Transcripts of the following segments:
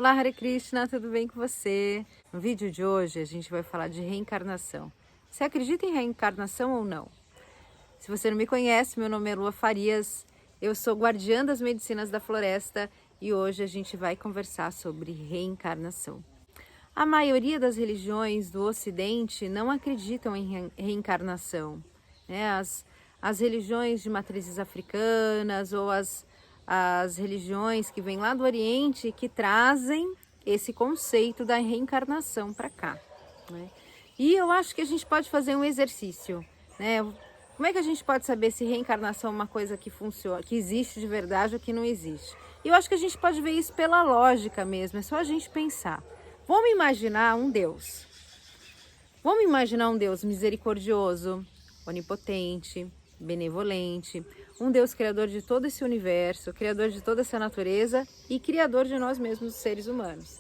Olá, Hare Krishna, tudo bem com você? No vídeo de hoje a gente vai falar de reencarnação. Você acredita em reencarnação ou não? Se você não me conhece, meu nome é Lua Farias, eu sou guardiã das medicinas da floresta e hoje a gente vai conversar sobre reencarnação. A maioria das religiões do Ocidente não acreditam em reencarnação, né? As religiões de matrizes africanas ou as religiões que vêm lá do Oriente que trazem esse conceito da reencarnação para cá, né? E eu acho que a gente pode fazer um exercício, né? Como é que a gente pode saber se reencarnação é uma coisa que funciona, que existe de verdade ou que não existe? E eu acho que a gente pode ver isso pela lógica mesmo, é só a gente pensar. Vamos imaginar um Deus. Vamos imaginar um Deus misericordioso, onipotente, benevolente, um Deus criador de todo esse universo, criador de toda essa natureza e criador de nós mesmos, os seres humanos.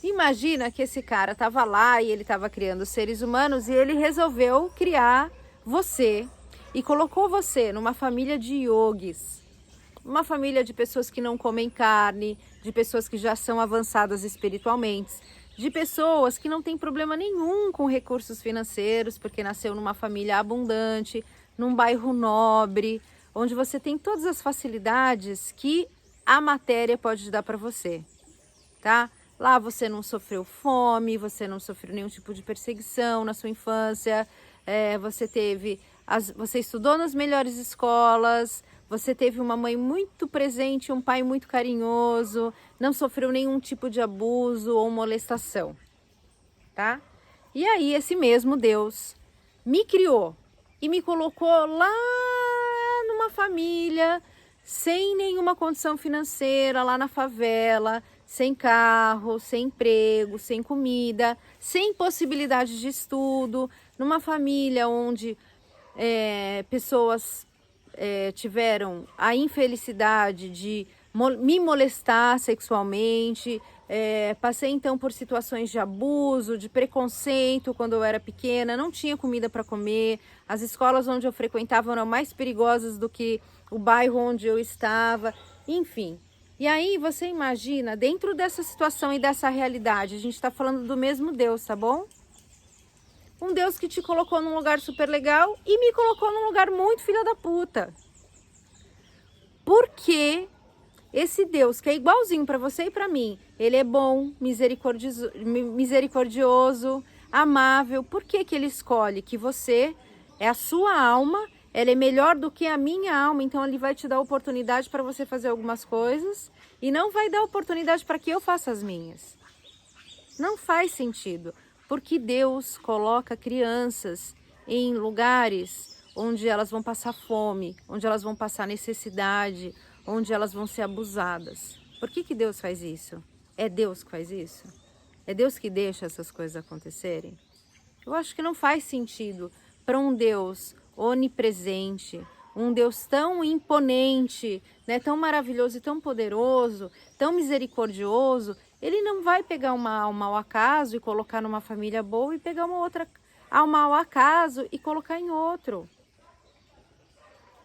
Imagina que esse cara estava lá e ele estava criando os seres humanos e ele resolveu criar você e colocou você numa família de yogis, uma família de pessoas que não comem carne, de pessoas que já são avançadas espiritualmente, de pessoas que não têm problema nenhum com recursos financeiros, porque nasceu numa família abundante, num bairro nobre, onde você tem todas as facilidades que a matéria pode dar para você, tá? Lá você não sofreu fome, você não sofreu nenhum tipo de perseguição na sua infância, você estudou nas melhores escolas, você teve uma mãe muito presente, um pai muito carinhoso, não sofreu nenhum tipo de abuso ou molestação, tá? E aí esse mesmo Deus me criou e me colocou lá numa família sem nenhuma condição financeira, lá na favela, sem carro, sem emprego, sem comida, sem possibilidade de estudo, numa família onde pessoas tiveram a infelicidade de me molestar sexualmente, passei então por situações de abuso, de preconceito quando eu era pequena, não tinha comida para comer, as escolas onde eu frequentava eram mais perigosas do que o bairro onde eu estava, enfim. E aí você imagina, dentro dessa situação e dessa realidade, a gente está falando do mesmo Deus, tá bom? Um Deus que te colocou num lugar super legal e me colocou num lugar muito filha da puta. Porque esse Deus que é igualzinho para você e para mim, ele é bom, misericordioso, amável. Por que que ele escolhe que você é a sua alma, ela é melhor do que a minha alma, então ele vai te dar oportunidade para você fazer algumas coisas e não vai dar oportunidade para que eu faça as minhas. Não faz sentido. Porque Deus coloca crianças em lugares onde elas vão passar fome, onde elas vão passar necessidade, onde elas vão ser abusadas. Por que que Deus faz isso? É Deus que faz isso? É Deus que deixa essas coisas acontecerem? Eu acho que não faz sentido para um Deus onipresente, um Deus tão imponente, né, tão maravilhoso e tão poderoso, tão misericordioso. Ele não vai pegar uma alma ao acaso e colocar numa família boa e pegar uma outra alma ao acaso e colocar em outro,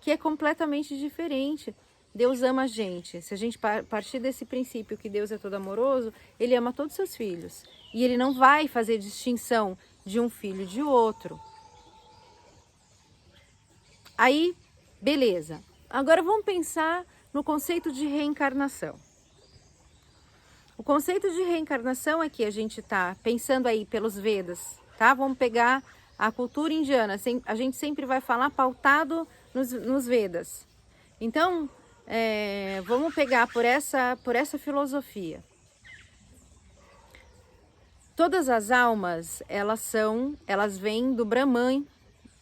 que é completamente diferente. Deus ama a gente. Se a gente partir desse princípio que Deus é todo amoroso, Ele ama todos os seus filhos. E Ele não vai fazer distinção de um filho e de outro. Aí, beleza. Agora vamos pensar no conceito de reencarnação. O conceito de reencarnação é que a gente está pensando aí pelos Vedas, tá? Vamos pegar a cultura indiana, a gente sempre vai falar pautado nos Vedas. Então, vamos pegar por essa filosofia. Todas as almas, elas vêm do Brahman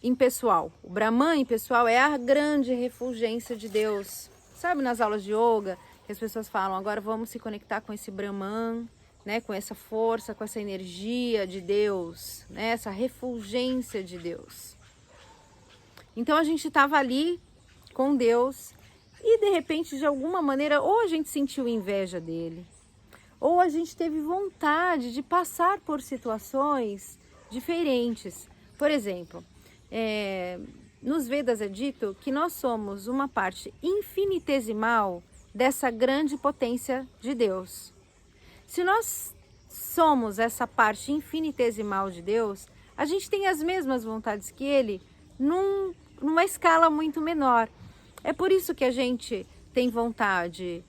impessoal. O Brahman impessoal é a grande refulgência de Deus. Sabe, nas aulas de yoga, que as pessoas falam, agora vamos se conectar com esse Brahman, né, com essa força, com essa energia de Deus, né, essa refulgência de Deus. Então a gente estava ali com Deus e de repente, de alguma maneira, ou a gente sentiu inveja dele, ou a gente teve vontade de passar por situações diferentes. Por exemplo, nos Vedas é dito que nós somos uma parte infinitesimal dessa grande potência de Deus. Se nós somos essa parte infinitesimal de Deus, a gente tem as mesmas vontades que Ele numa escala muito menor. É por isso que a gente tem vontade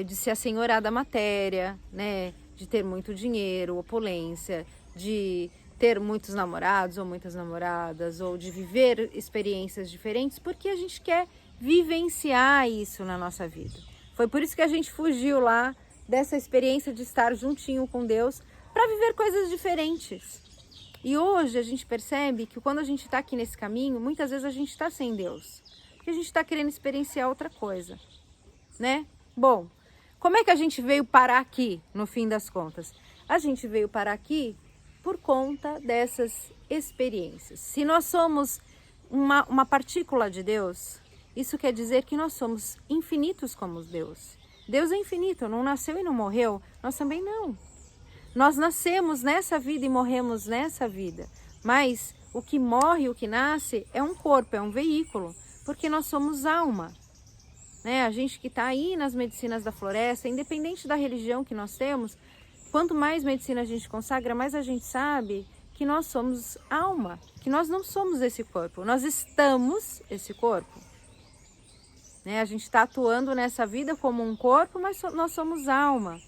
de se assenhorar da matéria, né? De ter muito dinheiro, opulência, de ter muitos namorados ou muitas namoradas, ou de viver experiências diferentes, porque a gente quer vivenciar isso na nossa vida. Foi por isso que a gente fugiu lá dessa experiência de estar juntinho com Deus para viver coisas diferentes. E hoje a gente percebe que quando a gente está aqui nesse caminho, muitas vezes a gente está sem Deus, porque a gente está querendo experienciar outra coisa, né? Bom, como é que a gente veio parar aqui, no fim das contas? A gente veio parar aqui por conta dessas experiências. Se nós somos uma partícula de Deus, isso quer dizer que nós somos infinitos como Deus. Deus é infinito, não nasceu e não morreu, nós também não. Nós nascemos nessa vida e morremos nessa vida, mas o que morre e o que nasce é um corpo, é um veículo, porque nós somos alma. Né? A gente que está aí nas medicinas da floresta, independente da religião que nós temos, quanto mais medicina a gente consagra, mais a gente sabe que nós somos alma, que nós não somos esse corpo, nós estamos esse corpo. Né? A gente está atuando nessa vida como um corpo, mas nós somos alma.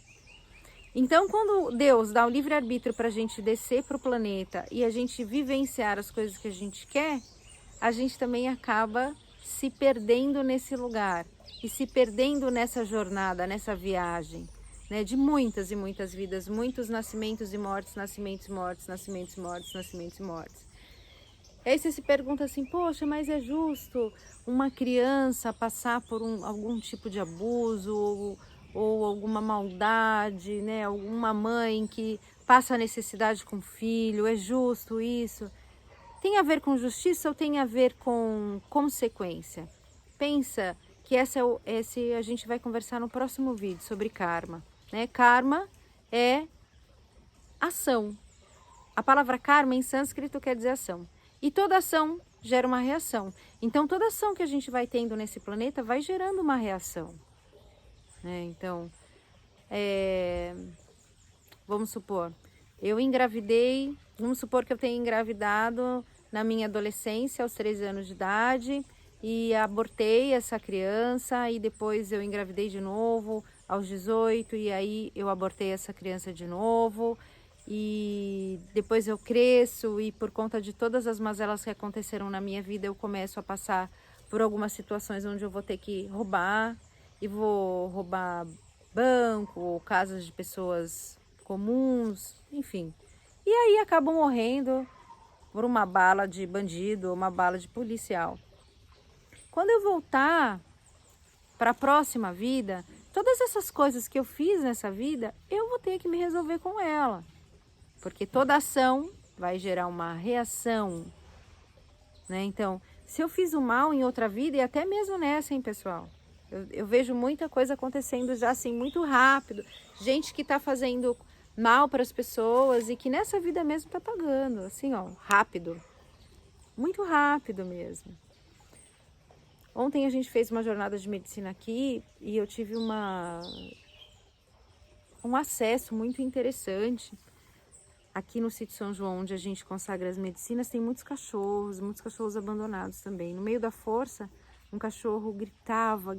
Então, quando Deus dá o livre-arbítrio para a gente descer para o planeta e a gente vivenciar as coisas que a gente quer, a gente também acaba se perdendo nesse lugar e se perdendo nessa jornada, nessa viagem, né? De muitas e muitas vidas, muitos nascimentos e mortes, nascimentos e mortes, nascimentos e mortes, nascimentos e mortes. E aí você se pergunta assim, poxa, mas é justo uma criança passar por algum tipo de abuso ou alguma maldade, né? Alguma mãe que passa necessidade com o filho, é justo isso? Tem a ver com justiça ou tem a ver com consequência? Pensa que esse a gente vai conversar no próximo vídeo sobre karma, né? Karma é ação. A palavra karma em sânscrito quer dizer ação. E toda ação gera uma reação. Então, toda ação que a gente vai tendo nesse planeta vai gerando uma reação. Né? Então, vamos supor, eu engravidei, vamos supor que eu tenha engravidado na minha adolescência, aos 13 anos de idade, e abortei essa criança, e depois eu engravidei de novo, aos 18, e aí eu abortei essa criança de novo, e depois eu cresço e por conta de todas as mazelas que aconteceram na minha vida, eu começo a passar por algumas situações onde eu vou ter que roubar, e vou roubar banco, ou casas de pessoas comuns, enfim. E aí acabo morrendo por uma bala de bandido, uma bala de policial. Quando eu voltar para a próxima vida, todas essas coisas que eu fiz nessa vida, eu vou ter que me resolver com ela. Porque toda ação vai gerar uma reação, né? Então, se eu fiz o mal em outra vida, e até mesmo nessa, hein, pessoal? Eu vejo muita coisa acontecendo já assim, muito rápido. Gente que está fazendo mal para as pessoas e que nessa vida mesmo está pagando, assim, ó, rápido. Muito rápido mesmo. Ontem a gente fez uma jornada de medicina aqui e eu tive um acesso muito interessante. Aqui no sítio São João, onde a gente consagra as medicinas, tem muitos cachorros abandonados também. No meio da força, um cachorro gritava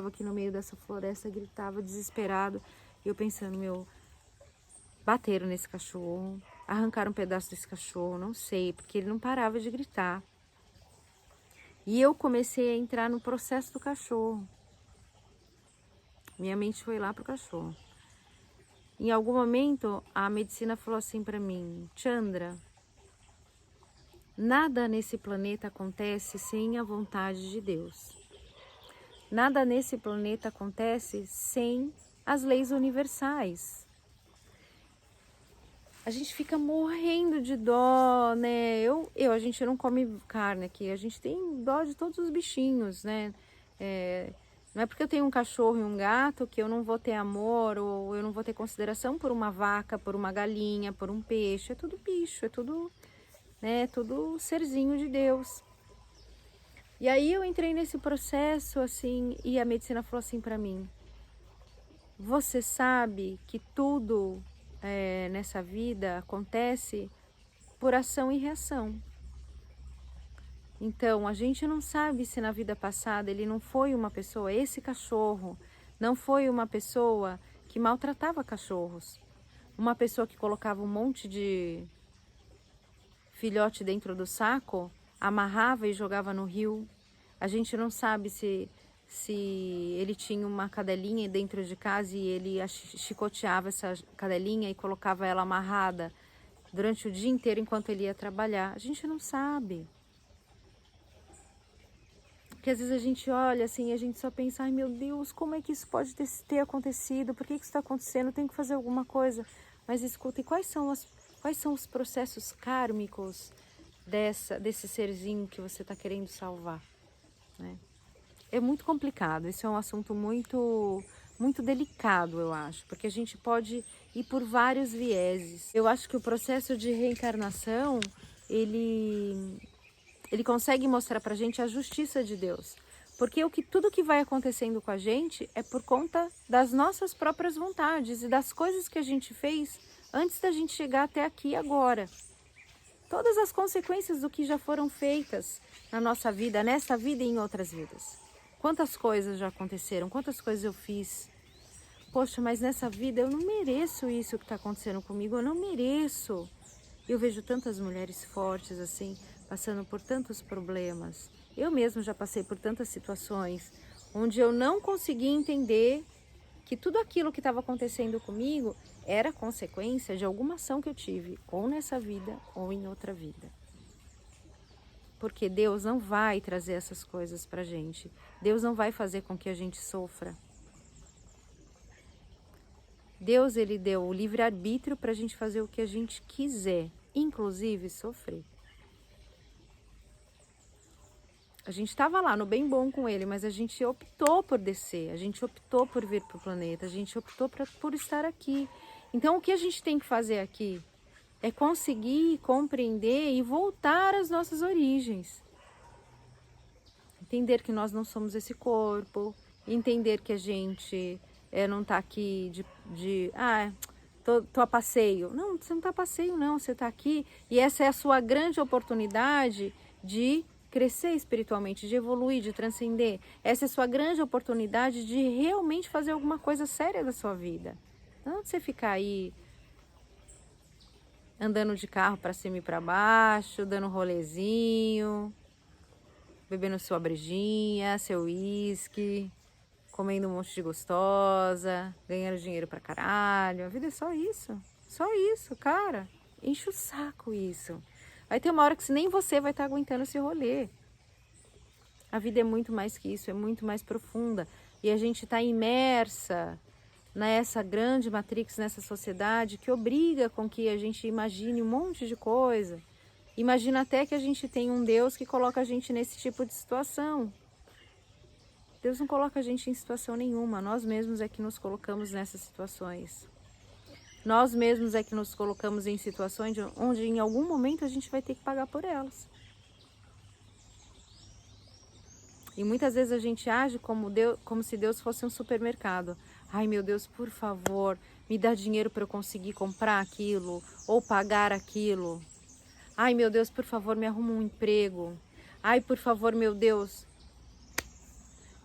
aqui no meio dessa floresta, gritava desesperado. E eu pensando, bateram nesse cachorro, arrancaram um pedaço desse cachorro, não sei, porque ele não parava de gritar. E eu comecei a entrar no processo do cachorro. Minha mente foi lá pro cachorro. Em algum momento, a medicina falou assim para mim, Chandra, nada nesse planeta acontece sem a vontade de Deus. Nada nesse planeta acontece sem as leis universais. A gente fica morrendo de dó, né? A gente não come carne aqui, a gente tem dó de todos os bichinhos, né? Não é porque eu tenho um cachorro e um gato que eu não vou ter amor ou eu não vou ter consideração por uma vaca, por uma galinha, por um peixe. É tudo bicho, é tudo, né, tudo serzinho de Deus. E aí eu entrei nesse processo assim e a medicina falou assim para mim: você sabe que tudo nessa vida acontece por ação e reação. Então, a gente não sabe se na vida passada ele não foi uma pessoa, esse cachorro não foi uma pessoa que maltratava cachorros, uma pessoa que colocava um monte de filhote dentro do saco, amarrava e jogava no rio. A gente não sabe se ele tinha uma cadelinha dentro de casa e ele chicoteava essa cadelinha e colocava ela amarrada durante o dia inteiro enquanto ele ia trabalhar. A gente não sabe. Porque às vezes a gente olha assim e a gente só pensa, ai meu Deus, como é que isso pode ter acontecido? Por que isso está acontecendo? Tem que fazer alguma coisa. Mas escuta, e quais são os processos kármicos desse serzinho que você está querendo salvar? Né? É muito complicado, esse é um assunto muito delicado, eu acho, porque a gente pode ir por vários vieses. Eu acho que o processo de reencarnação, ele consegue mostrar pra gente a justiça de Deus. Porque tudo que vai acontecendo com a gente é por conta das nossas próprias vontades e das coisas que a gente fez antes da gente chegar até aqui agora. Todas as consequências do que já foram feitas na nossa vida, nessa vida e em outras vidas. Quantas coisas já aconteceram, quantas coisas eu fiz. Poxa, mas nessa vida eu não mereço isso que está acontecendo comigo, eu não mereço. Eu vejo tantas mulheres fortes assim, passando por tantos problemas. Eu mesma já passei por tantas situações onde eu não consegui entender que tudo aquilo que estava acontecendo comigo era consequência de alguma ação que eu tive, ou nessa vida ou em outra vida. Porque Deus não vai trazer essas coisas pra gente. Deus não vai fazer com que a gente sofra. Deus, ele deu o livre-arbítrio pra gente fazer o que a gente quiser, inclusive sofrer. A gente estava lá no bem bom com ele, mas a gente optou por descer, a gente optou por vir para o planeta, a gente optou por estar aqui. Então, o que a gente tem que fazer aqui é conseguir compreender e voltar às nossas origens. Entender que nós não somos esse corpo, entender que a gente não está aqui tô a passeio. Não, você não está a passeio não, você está aqui e essa é a sua grande oportunidade de crescer espiritualmente, de evoluir, de transcender. Essa é a sua grande oportunidade de realmente fazer alguma coisa séria da sua vida. Não de você ficar aí andando de carro para cima e para baixo, dando um rolezinho, bebendo sua brejinha, seu uísque, comendo um monte de gostosa, ganhando dinheiro pra caralho. A vida é só isso, cara. Enche o saco isso. Vai ter uma hora que nem você vai estar aguentando esse rolê. A vida é muito mais que isso, é muito mais profunda. E a gente está imersa nessa grande matrix, nessa sociedade que obriga com que a gente imagine um monte de coisa. Imagina até que a gente tem um Deus que coloca a gente nesse tipo de situação. Deus não coloca a gente em situação nenhuma, nós mesmos é que nos colocamos nessas situações. Nós mesmos é que nos colocamos em situações onde em algum momento a gente vai ter que pagar por elas. E muitas vezes a gente age como se Deus fosse um supermercado. Ai meu Deus, por favor, me dá dinheiro para eu conseguir comprar aquilo ou pagar aquilo. Ai meu Deus, por favor, me arruma um emprego. Ai, por favor, meu Deus.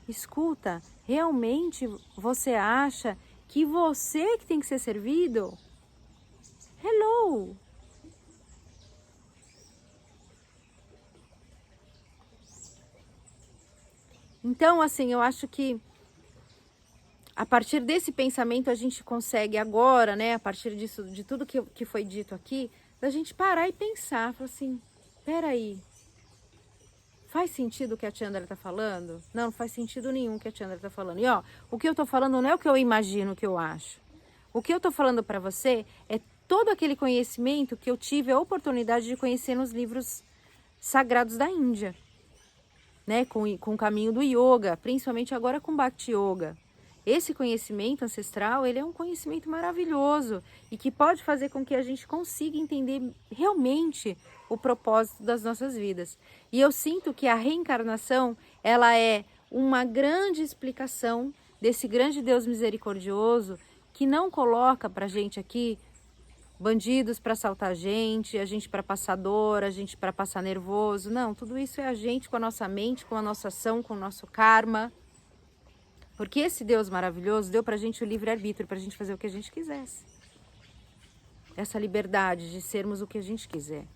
Escuta, realmente você acha que você que tem que ser servido? Hello! Então, assim, eu acho que a partir desse pensamento a gente consegue agora, né, a partir disso, de tudo que foi dito aqui, da gente parar e pensar, falar assim, peraí, faz sentido o que a tia André tá falando? Não faz sentido nenhum o que a tia André tá falando. E ó, o que eu tô falando não é o que eu imagino, o que eu acho. O que eu tô falando para você é todo aquele conhecimento que eu tive a oportunidade de conhecer nos livros sagrados da Índia, né? Com o caminho do yoga, principalmente agora com Bhakti Yoga. Esse conhecimento ancestral, ele é um conhecimento maravilhoso e que pode fazer com que a gente consiga entender realmente o propósito das nossas vidas. E eu sinto que a reencarnação, ela é uma grande explicação desse grande Deus misericordioso que não coloca pra gente aqui bandidos para assaltar a gente para passar dor, a gente para passar nervoso. Não, tudo isso é a gente com a nossa mente, com a nossa ação, com o nosso karma. Porque esse Deus maravilhoso deu pra gente o livre-arbítrio, pra gente fazer o que a gente quisesse. Essa liberdade de sermos o que a gente quiser,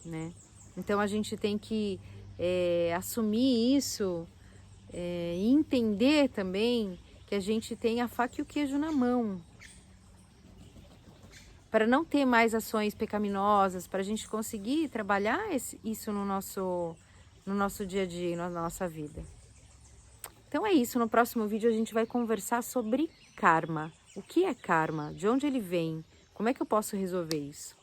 né? Então a gente tem que assumir isso e entender também que a gente tem a faca e o queijo na mão. Para não ter mais ações pecaminosas, para a gente conseguir trabalhar isso no nosso dia a dia, na nossa vida. Então é isso, no próximo vídeo a gente vai conversar sobre karma. O que é karma? De onde ele vem? Como é que eu posso resolver isso?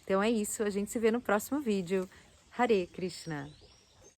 Então é isso, a gente se vê no próximo vídeo. Hare Krishna!